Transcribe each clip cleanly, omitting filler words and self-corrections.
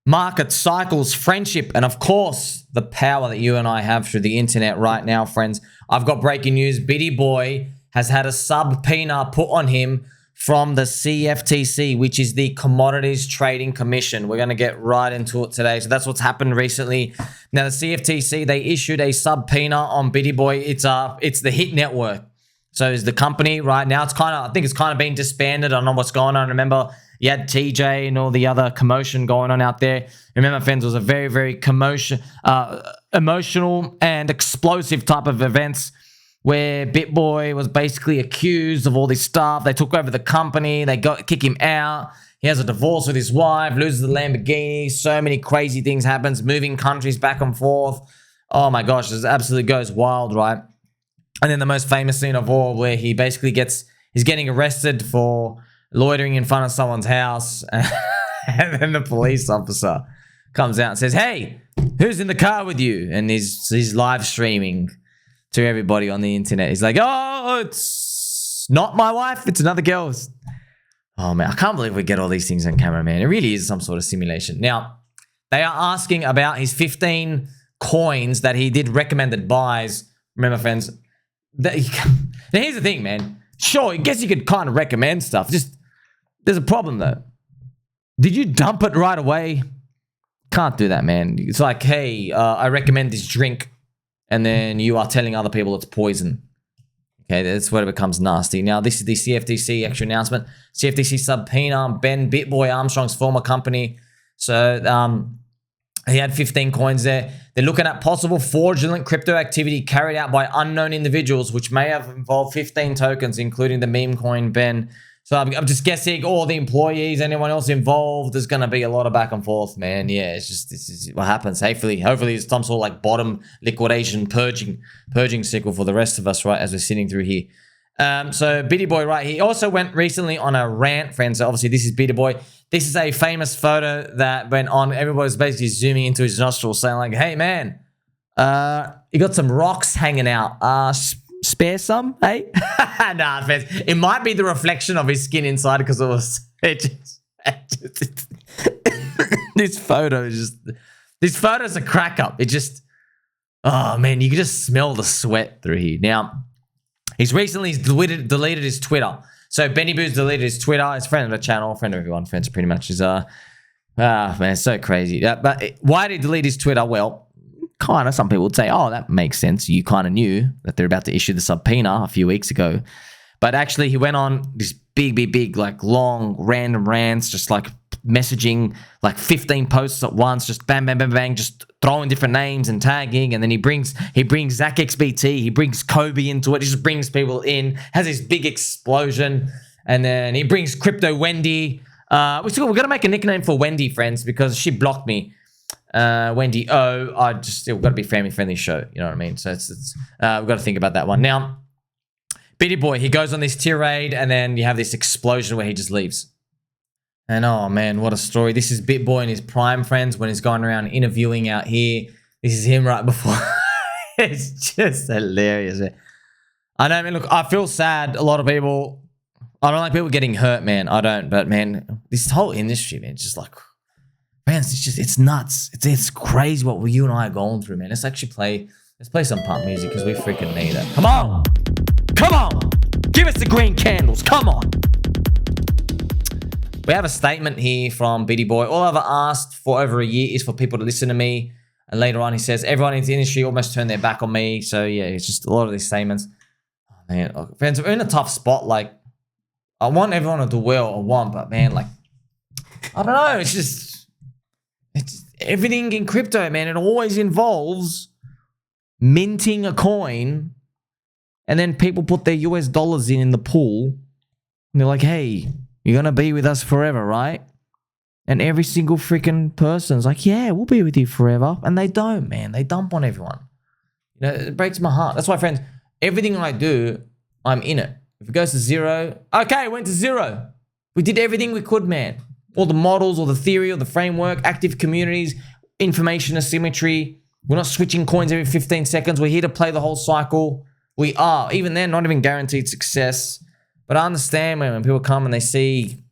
market cycles, friendship, and of course, the power that you and I have through the internet right now, friends. I've got breaking news. BitBoy has had a subpoena put on him from the CFTC, which is the Commodities Trading Commission. We're going to get right into it today. So that's what's happened recently. Now, the CFTC, they issued a subpoena on BitBoy. It's the Hit Network. So is the company right now. I think it's kind of been disbanded. I don't know what's going on. Remember, you had TJ and all the other commotion going on out there. Remember, friends, it was a very, very emotional and explosive type of events where BitBoy was basically accused of all this stuff. They took over the company. They kick him out. He has a divorce with his wife, loses the Lamborghini. So many crazy things happens, moving countries back and forth. Oh my gosh, this absolutely goes wild, right? And then the most famous scene of all, where he basically he's getting arrested for loitering in front of someone's house. And then the police officer comes out and says, "Hey, who's in the car with you?" And he's live streaming to everybody on the internet. He's like, "Oh, it's not my wife. It's another girl's." Oh, man, I can't believe we get all these things on camera, man. It really is some sort of simulation. Now, they are asking about his 15 coins that he did recommended buys. Remember, friends, now here's the thing, man. Sure, I guess you could kind of recommend stuff. Just, there's a problem, though. Did you dump it right away? Can't do that, man. It's like, hey, I recommend this drink, and then you are telling other people it's poison. Okay, that's where it becomes nasty. Now, this is the CFTC actual announcement. CFTC subpoena BitBoy Armstrong's former company. So, he had 15 coins there. They're looking at possible fraudulent crypto activity carried out by unknown individuals, which may have involved 15 tokens, including the meme coin Ben. So I'm just guessing all the employees, anyone else involved, there's going to be a lot of back and forth, man. Yeah, it's just, this is what happens. Hopefully it's some sort of like bottom liquidation, purging cycle for the rest of us, right, as we're sitting through here. So BitBoy, right, he also went recently on a rant, friends. So obviously this is BitBoy. This is a famous photo that went on. Everybody's basically zooming into his nostrils saying like, "Hey, man, you got some rocks hanging out. Spare some, hey?" Nah, friends. It might be the reflection of his skin inside because it was... This photo's a crack up. It just... Oh, man, you can just smell the sweat through here. Now, he's recently deleted his Twitter. So Benny Boo's deleted his Twitter. He's a friend of the channel, friend of everyone, friends pretty much. Is man, it's so crazy. But why did he delete his Twitter? Well, kind of, some people would say, oh, that makes sense. You kind of knew that they're about to issue the subpoena a few weeks ago. But actually, he went on this big, like long, random rants, just like messaging like 15 posts at once, just bang, bang, bang, bang, just throwing different names and tagging. And then he brings Zach XBT, he brings Kobe into it, he just brings people in, has this big explosion. And then he brings Crypto Wendy. We're going to make a nickname for Wendy, friends, because she blocked me. Wendy O. We've got to be family friendly show, you know what I mean? So we've got to think about that one. Now, BitBoy, he goes on this tirade, and then you have this explosion where he just leaves. And oh man, what a story. This is BitBoy in his prime, friends, when he's going around interviewing out here. This is him right before. It's just hilarious, man. I know, man, look, I feel sad. A lot of people, I don't like people getting hurt, man. I don't, but man, this whole industry, man, it's just like, man, it's nuts. It's crazy what you and I are going through, man. Let's play some pump music because we freaking need it. Come on. Give us the green candles. Come on. We have a statement here from BitBoy. All I've asked for over a year is for people to listen to me. And later on, he says, everyone in the industry almost turned their back on me. So yeah, it's just a lot of these statements. Oh, man, friends, we're in a tough spot. Like, I want everyone to do well, but man, like, I don't know. It's everything in crypto, man. It always involves minting a coin, and then people put their US dollars in the pool, and they're like, hey, you're going to be with us forever, right? And every single freaking person's like, yeah, we'll be with you forever. And they don't, man. They dump on everyone. You know, it breaks my heart. That's why, friends, everything I do, I'm in it. If it goes to zero, okay, it went to zero. We did everything we could, man. All the models, all the theory, all the framework, active communities, information asymmetry. We're not switching coins every 15 seconds. We're here to play the whole cycle. We are. Even then, not even guaranteed success. But I understand, man, when people come and they see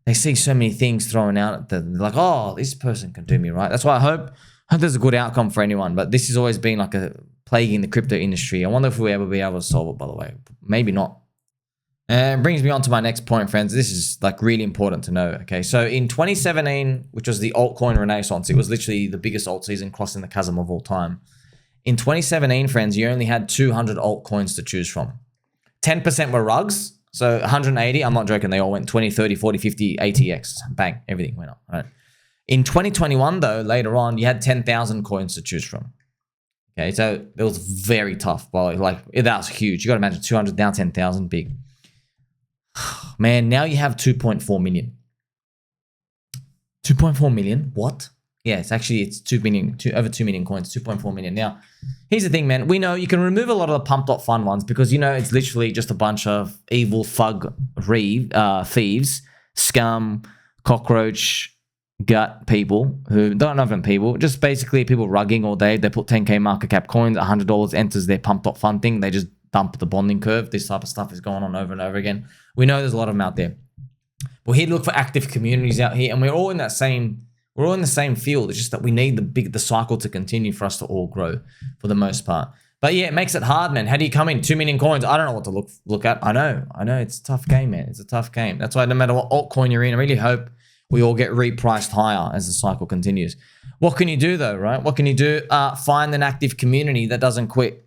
they see so many things thrown out at them. They're like, oh, this person can do me right. That's why I hope there's a good outcome for anyone. But this has always been like a plague in the crypto industry. I wonder if we'll ever be able to solve it, by the way. Maybe not. And it brings me on to my next point, friends. This is like really important to know. Okay, so in 2017, which was the altcoin renaissance, it was literally the biggest alt season, crossing the chasm of all time. In 2017, friends, you only had 200 altcoins to choose from. 10% were rugs. So 180, I'm not joking, they all went 20, 30, 40, 50, ATX. Bang, everything went up, right? In 2021, though, later on, you had 10,000 coins to choose from. Okay, so it was very tough. Well, like, that was huge. You got to imagine 200, now 10,000, big. Man, now you have 2.4 million. 2.4 million? What? Yeah, it's 2 million, over 2 million coins, 2.4 million. Now, here's the thing, man. We know you can remove a lot of the pump.fun ones because, you know, it's literally just a bunch of evil thug thieves, scum, cockroach, gut people who don't even people, just basically people rugging all day. They put 10K market cap coins, $100 enters their pump.fun thing. They just dump the bonding curve. This type of stuff is going on over and over again. We know there's a lot of them out there. We're here to look for active communities out here, and we're all in the same field. It's just that we need the cycle to continue for us to all grow for the most part. But yeah, it makes it hard, man. How do you come in? 2 million coins. I don't know what to look at. I know. It's a tough game, man. It's a tough game. That's why no matter what altcoin you're in, I really hope we all get repriced higher as the cycle continues. What can you do though, right? What can you do? Find an active community that doesn't quit.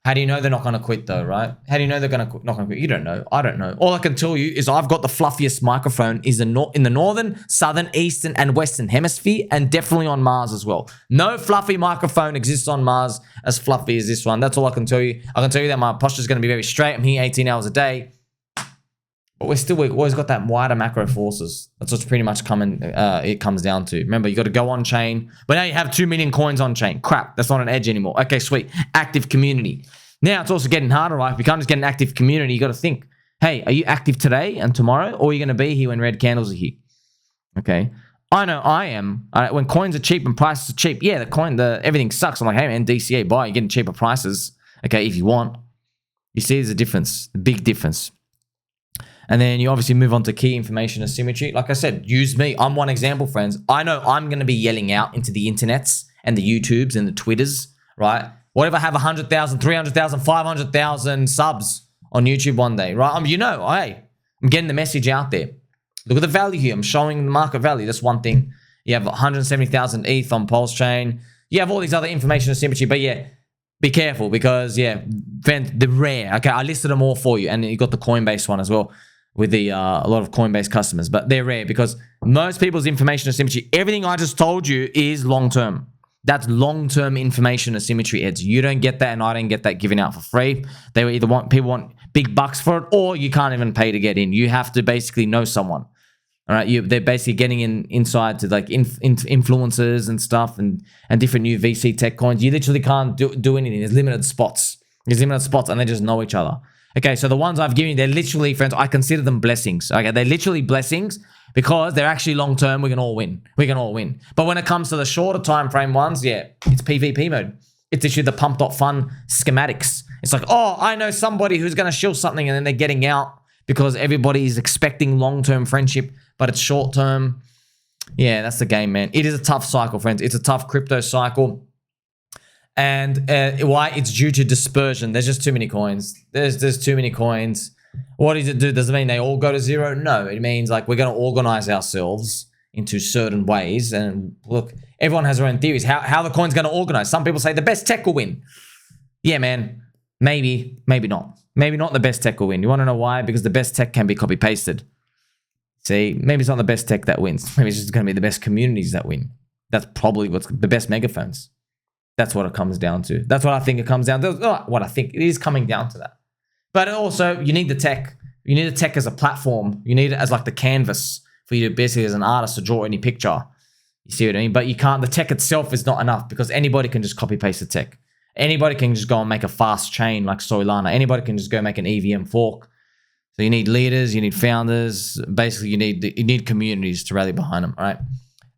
How do you know they're not going to quit though, right? How do you know they're not going to quit? You don't know. I don't know. All I can tell you is I've got the fluffiest microphone in the northern, southern, eastern, and western hemisphere, and definitely on Mars as well. No fluffy microphone exists on Mars as fluffy as this one. That's all I can tell you. I can tell you that my posture is going to be very straight. I'm here 18 hours a day. But we've always got that wider macro forces. That's what's pretty much it comes down to. Remember, you got to go on chain, but now you have 2 million coins on chain. Crap, that's not an edge anymore. Okay, sweet. Active community. Now it's also getting harder, right? If you can't just get an active community, you got to think, hey, are you active today and tomorrow, or are you going to be here when red candles are here? Okay. I know I am. When coins are cheap and prices are cheap, yeah, everything sucks. I'm like, hey man, DCA, buy, you're getting cheaper prices. Okay, if you want. You see there's a difference, a big difference. And then you obviously move on to key information asymmetry. Like I said, use me. I'm one example, friends. I know I'm going to be yelling out into the internets and the YouTubes and the Twitters, right? What if I have 100,000, 300,000, 500,000 subs on YouTube one day, right? Hey, I'm getting the message out there. Look at the value here. I'm showing the market value. That's one thing. You have 170,000 ETH on PulseChain. You have all these other information asymmetry, but yeah, be careful because, yeah, they're rare. Okay, I listed them all for you, and you got the Coinbase one as well, with a lot of Coinbase customers, but they're rare because most people's information asymmetry, everything I just told you is long-term. That's long-term information asymmetry, Eds. You don't get that, and I don't get that given out for free. People want big bucks for it, or you can't even pay to get in. You have to basically know someone. All right, they're basically getting inside to like influencers and stuff, and different new VC tech coins. You literally can't do anything. There's limited spots. And they just know each other. Okay, so the ones I've given you, they're literally, friends, I consider them blessings. Okay, they're literally blessings because they're actually long-term. We can all win. But when it comes to the shorter time frame ones, yeah, it's PvP mode. It's literally the pump.fun schematics. It's like, oh, I know somebody who's going to shill something, and then they're getting out because everybody is expecting long-term friendship, but it's short-term. Yeah, that's the game, man. It is a tough cycle, friends. It's a tough crypto cycle. And why? It's due to dispersion. There's just too many coins. There's too many coins. What does it do? Does it mean they all go to zero? No, it means like we're going to organize ourselves into certain ways. And look, everyone has their own theories. How the coin's going to organize. Some people say the best tech will win. Yeah, man. Maybe not. Maybe not the best tech will win. You want to know why? Because the best tech can be copy-pasted. See, maybe it's not the best tech that wins. Maybe it's just going to be the best communities that win. That's probably what's the best megaphones. That's what it comes down to. That's what I think it comes down to. What I think it is coming down to that. But also, you need the tech. You need the tech as a platform. You need it as like the canvas for you to basically, as an artist, to draw any picture. You see what I mean? But you can't. The tech itself is not enough because anybody can just copy paste the tech. Anybody can just go and make a fast chain like Solana. Anybody can just go make an EVM fork. So you need leaders. You need founders. Basically, you need communities to rally behind them. All right.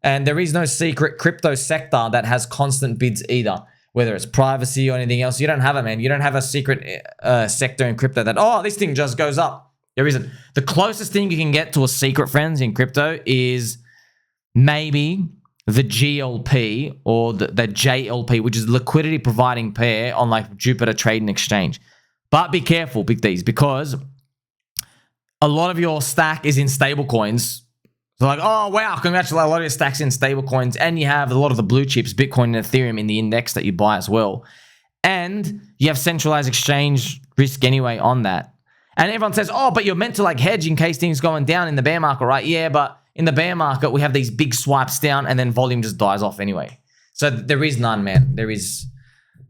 And there is no secret crypto sector that has constant bids either, whether it's privacy or anything else. You don't have it, man. You don't have a secret sector in crypto that, oh, this thing just goes up. There isn't. The closest thing you can get to a secret, friends, in crypto is maybe the GLP or the JLP, which is liquidity providing pair on like Jupiter Trading Exchange. But be careful, Big D's, because a lot of your stack is in stable coins. So like, oh, wow, congratulations, a lot of your stack's in stable coins, and you have a lot of the blue chips, Bitcoin and Ethereum, in the index that you buy as well. And you have centralized exchange risk anyway on that. And everyone says, oh, but you're meant to like hedge in case things going down in the bear market, right? Yeah, but in the bear market, we have these big swipes down and then volume just dies off anyway. So there is none, man. There is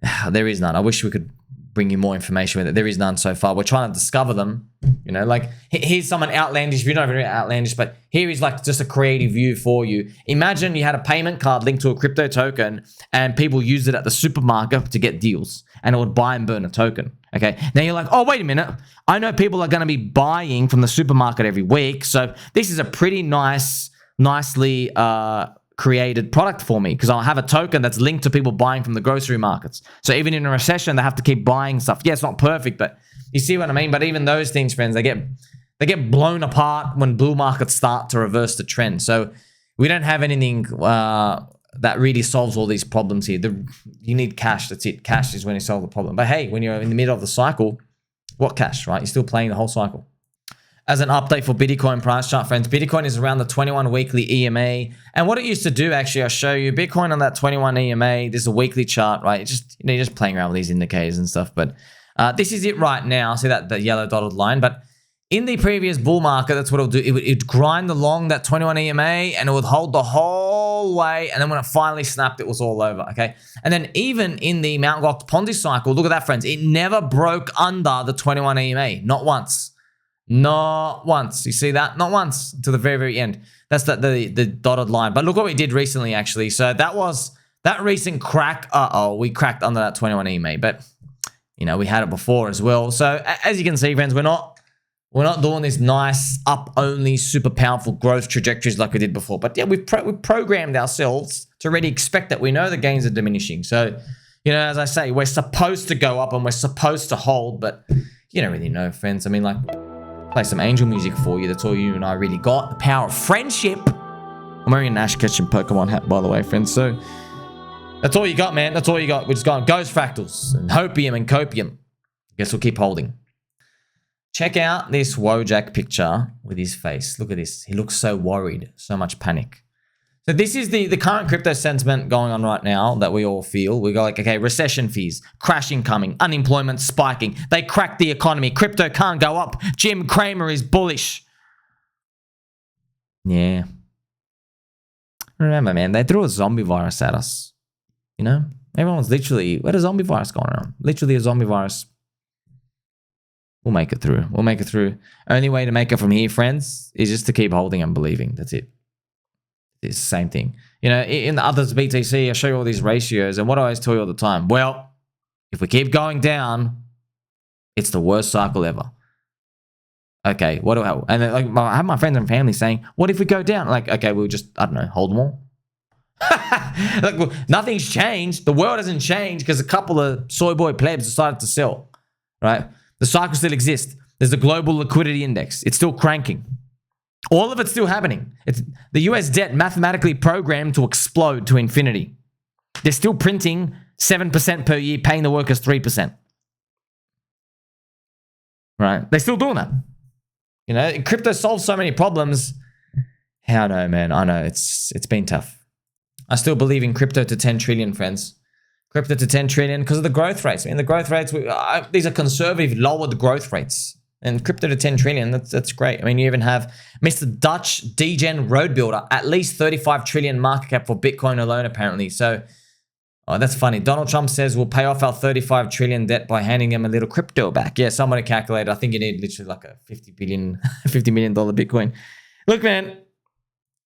none. I wish we could bring you more information with it. There is none so far. We're trying to discover them. You know, like here's someone outlandish. You're not very outlandish, but here is like just a creative view for you. Imagine you had a payment card linked to a crypto token and people used it at the supermarket to get deals and it would buy and burn a token. Okay. Now you're like, oh, wait a minute. I know people are going to be buying from the supermarket every week. So this is a pretty nicely created product for me because I'll have a token that's linked to people buying from the grocery markets. So even in a recession, they have to keep buying stuff. Yeah, it's not perfect, but you see what I mean? But even those things, friends, they get blown apart when bull markets start to reverse the trend. So we don't have anything that really solves all these problems here. You need cash. That's it. Cash is when you solve the problem. But hey, when you're in the middle of the cycle, what cash, right? You're still playing the whole cycle. As an update for Bitcoin price chart, friends, Bitcoin is around the 21 weekly EMA. And what it used to do, actually, I'll show you. Bitcoin on that 21 EMA, this is a weekly chart, right? It's just, you're just playing around with these indicators and stuff. But this is it right now. See that the yellow dotted line? But in the previous bull market, that's what it'll do. It would grind along that 21 EMA and it would hold the whole way. And then when it finally snapped, it was all over, okay? And then even in the Mt. Gox Ponzi cycle, look at that, friends. It never broke under the 21 EMA, not once. Not once. You see that? Not once to the very, very end. That's the dotted line. But look what we did recently, actually. So that was that recent crack. We cracked under that 21 EMA. But, you know, we had it before as well. So as you can see, friends, we're not doing this nice up-only super powerful growth trajectories like we did before. But yeah, we've programmed ourselves to already expect that. We know the gains are diminishing. So, you know, as I say, we're supposed to go up and we're supposed to hold. But you don't really know, friends. I mean, like, play some angel music for you. That's all you and I really got. The power of friendship. I'm wearing an Ash Ketchum Pokemon hat, by the way, friends. So that's all you got, man. That's all you got. We're just going ghost fractals and hopium and copium. Guess we'll keep holding. Check out this Wojak picture with his face. Look at this. He looks so worried. So much panic. So this is the current crypto sentiment going on right now that we all feel. We go like, okay, recession fears, crashing coming, unemployment spiking. They cracked the economy. Crypto can't go up. Jim Cramer is bullish. Yeah. Remember, man, they threw a zombie virus at us. You know? Everyone's literally, what a zombie virus going on? Literally a zombie virus. We'll make it through. We'll make it through. Only way to make it from here, friends, is just to keep holding and believing. That's it. It's the same thing. You know, in the others BTC, I show you all these ratios, and what do I always tell you all the time? Well, if we keep going down, it's the worst cycle ever. Okay, what do I... And then, like, I have my friends and family saying, what if we go down? Like, okay, we'll just, I don't know, hold them all. Like, well, nothing's changed. The world hasn't changed because a couple of soy boy plebs decided to sell, right? The cycle still exists. There's the global liquidity index. It's still cranking. All of it's still happening. It's the US debt mathematically programmed to explode to infinity. They're still printing 7% per year, paying the workers 3%. Right? They're still doing that. You know, crypto solves so many problems. I know, man. I know. It's been tough. I still believe in crypto to 10 trillion, friends. Crypto to 10 trillion because of the growth rates. I mean, the growth rates, these are conservative, lowered growth rates. And crypto to 10 trillion, that's great. I mean, you even have Mr. Dutch Degen Road Builder, at least 35 trillion market cap for Bitcoin alone, apparently. So, oh, that's funny. Donald Trump says we'll pay off our 35 trillion debt by handing them a little crypto back. Yeah, somebody calculated. I think you need literally like a $50 million Bitcoin. Look, man,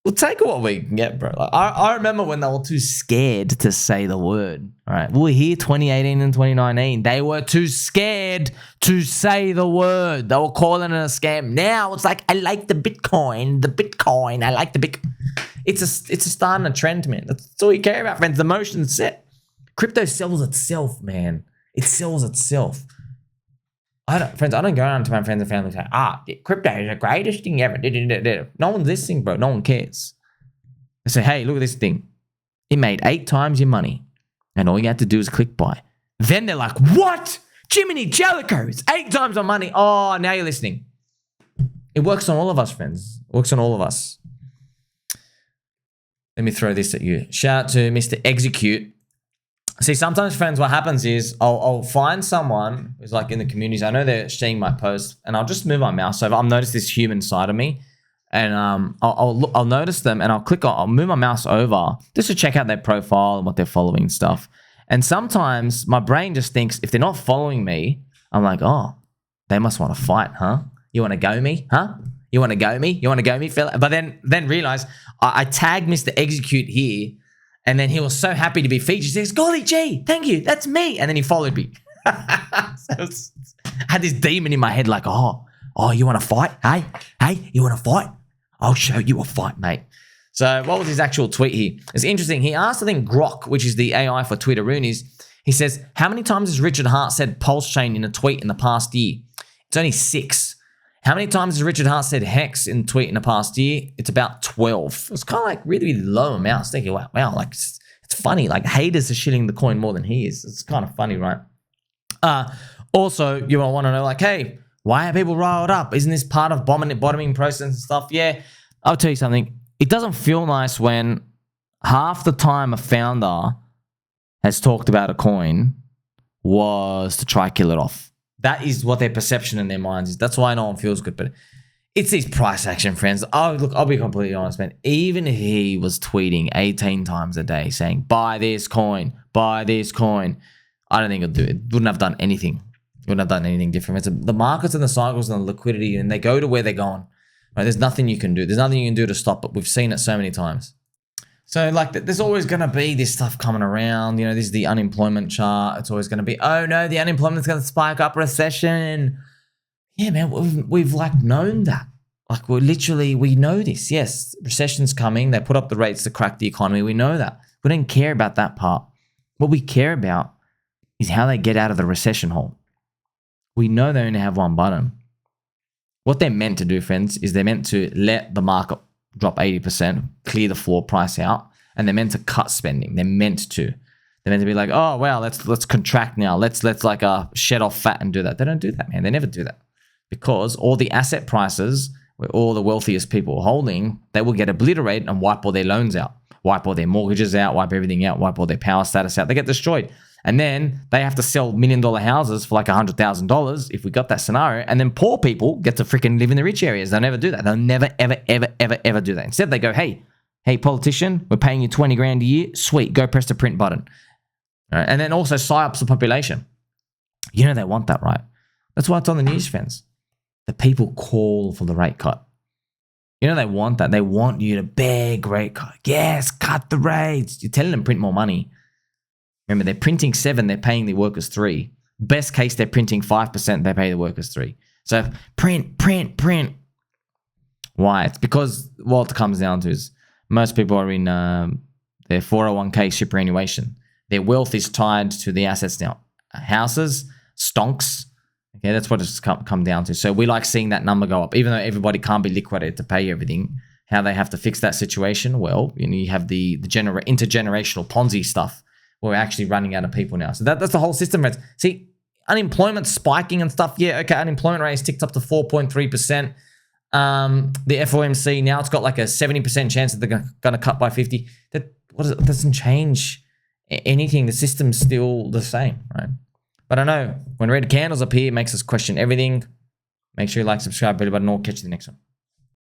we'll take what we can get, bro. Like, I remember when they were too scared to say the word. All right, we were here 2018 and 2019. They were too scared to say the word. They were calling it a scam. Now it's like, I like the Bitcoin. I like the Bitcoin. It's a starting a trend, man. That's all you care about, friends. The motion's set. Crypto sells itself, man. It sells itself. Friends, I don't go around to my friends and family and say, crypto is the greatest thing ever. No one's listening, bro. No one cares. I say, hey, look at this thing. It made 8 times your money. And all you had to do is click buy. Then they're like, what? Jiminy Jellicoe, it's 8 times our money. Oh, now you're listening. It works on all of us, friends. It works on all of us. Let me throw this at you. Shout out to Mr. Execute. See, sometimes, friends, what happens is I'll find someone who's like in the communities. I know they're seeing my post, and I'll just move my mouse over. I'll notice this human side of me, and I'll notice them, and I'll move my mouse over just to check out their profile and what they're following and stuff. And sometimes my brain just thinks if they're not following me, I'm like, oh, they must want to fight, huh? You want to go me, huh? You want to go me? You want to go me, fella? But then realize I tagged Mr. Execute here. And then he was so happy to be featured. He says, golly gee, thank you, that's me. And then he followed me. I had this demon in my head like, oh, you want to fight? Hey, you want to fight? I'll show you a fight, mate. So what was his actual tweet here? It's interesting. He asked, I think, Grok, which is the AI for Twitteroonies. He says, how many times has Richard Hart said PulseChain in a tweet in the past year? It's only 6. How many times has Richard Hart said Hex in a tweet in the past year? It's about 12. It's kind of like really low amounts. Thinking, wow, like it's funny. Like haters are shitting the coin more than he is. It's kind of funny, right? Also, you want to know, like, hey, why are people riled up? Isn't this part of bottoming process and stuff? Yeah, I'll tell you something. It doesn't feel nice when half the time a founder has talked about a coin was to try kill it off. That is what their perception in their minds is. That's why no one feels good. But it's these price action, friends. Oh, look, I'll be completely honest, man. Even if he was tweeting 18 times a day saying, buy this coin, I don't think it'll do it. Wouldn't have done anything. Wouldn't have done anything different. It's the markets and the cycles and the liquidity, and they go to where they're going. Right? There's nothing you can do. There's nothing you can do to stop it. We've seen it so many times. So, like, there's always going to be this stuff coming around. You know, this is the unemployment chart. It's always going to be, oh, no, the unemployment's going to spike up, recession. Yeah, man, we've like, known that. Like, we know this. Yes, recession's coming. They put up the rates to crack the economy. We know that. We don't care about that part. What we care about is how they get out of the recession hole. We know they only have one button. What they're meant to do, friends, is they're meant to let the market drop 80%, clear the floor price out, and they're meant to cut spending. They're meant to. They're meant to be like, oh, well, let's contract now. Let's like shed off fat and do that. They don't do that, man. They never do that. Because all the asset prices, where all the wealthiest people are holding, they will get obliterated and wipe all their loans out, wipe all their mortgages out, wipe everything out, wipe all their power status out. They get destroyed. And then they have to sell $1 million houses for like $100,000 if we got that scenario. And then poor people get to freaking live in the rich areas. They'll never do that. They'll never, ever do that. Instead, they go, hey, politician, we're paying you 20 grand a year. Sweet, go press the print button. All right. And then also psyops the population. You know they want that, right? That's why it's on the news, friends. The people call for the rate cut. You know they want that. They want you to beg rate cut. Yes, cut the rates. You're telling them print more money. Remember, they're printing 7, they're paying the workers 3. Best case, they're printing 5%, they pay the workers 3. So print. Why? It's because what it comes down to is most people are in their 401k superannuation. Their wealth is tied to the assets now. Houses, stonks. Okay, that's what it's come down to. So we like seeing that number go up, even though everybody can't be liquidated to pay everything. How they have to fix that situation? Well, you have the intergenerational Ponzi stuff. We're actually running out of people now. So that's the whole system. See, unemployment spiking and stuff. Yeah, okay, unemployment rate has ticked up to 4.3%. The FOMC, now it's got like a 70% chance that they're going to cut by 50. That doesn't change anything. The system's still the same, right? But I know when red candles appear, it makes us question everything. Make sure you like, subscribe, bell button, or catch you in the next one.